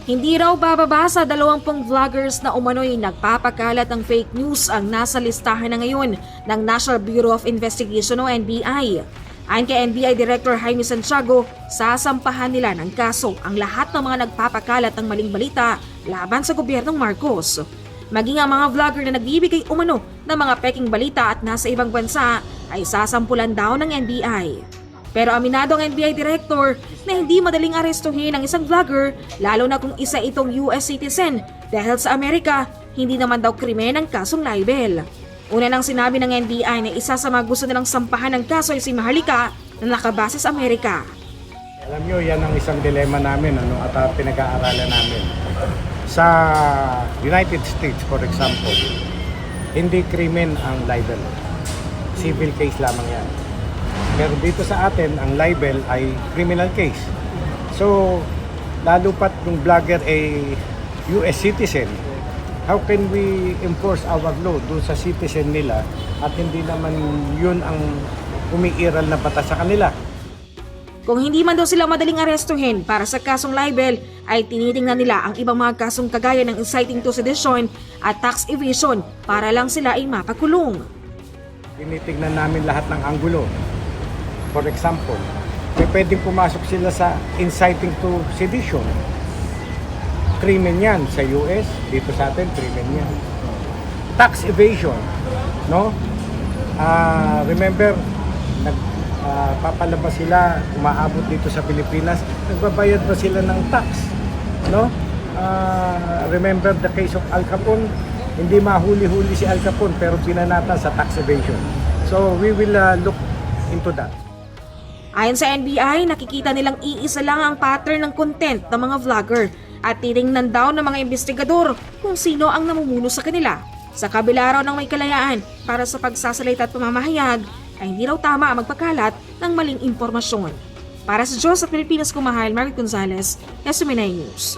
Hindi raw bababa sa 20 vloggers na umano'y nagpapakalat ng fake news ang nasa listahan na ngayon ng National Bureau of Investigation o NBI. Ayon kay NBI Director Jaime Santiago, sasampahan nila ng kaso ang lahat ng mga nagpapakalat ng maling balita laban sa gobyernong Marcos. Maging ang mga vlogger na nagbibigay umano ng mga peking balita at nasa ibang bansa ay sasampulan daw ng NBI. Pero aminado ang NBI Director na hindi madaling arestuhin ang isang vlogger lalo na kung isa itong US citizen dahil sa Amerika, hindi naman daw krimen ang kasong libel. Una nang sinabi ng NBI na isa sa mga gusto nilang sampahan ng kaso ay si Maharlika na nakabase sa Amerika. Alam nyo, yan ang isang dilema namin at pinag-aaralan namin. Sa United States, for example, hindi krimen ang libel. Civil case lamang yan. Pero dito sa atin, ang libel ay criminal case. So, lalo pat yung vlogger ay US citizen, how can we enforce our law doon sa citizen nila at hindi naman yun ang umiiral na batas sa kanila? Kung hindi man daw sila madaling arestuhin para sa kasong libel, ay tinitingnan nila ang ibang mga kasong kagaya ng inciting to sedition at tax evasion para lang sila ay mapakulong. Tinitingnan namin lahat ng anggulo. For example, may pwedeng pumasok sila sa inciting to sedition. Krimen yan sa US, dito sa atin, krimen yan. Tax evasion, no? Remember, papalabas sila, umaabot dito sa Pilipinas, nagbabayad ba sila ng tax, no? Remember the case of Al Capone, hindi mahuli-huli si Al Capone pero pinanata sa tax evasion. So we will look into that. Ayon sa NBI, nakikita nilang iisa lang ang pattern ng content ng mga vlogger at titingnan daw ng mga investigador kung sino ang namumuno sa kanila. Sa kabila raw ng may kalayaan para sa pagsasalita at pamamahayag, ay hindi raw tama ang magpakalat ng maling impormasyon. Para sa Diyos at Pilipinas, kumahal, Margaret Gonzalez, SMNI News.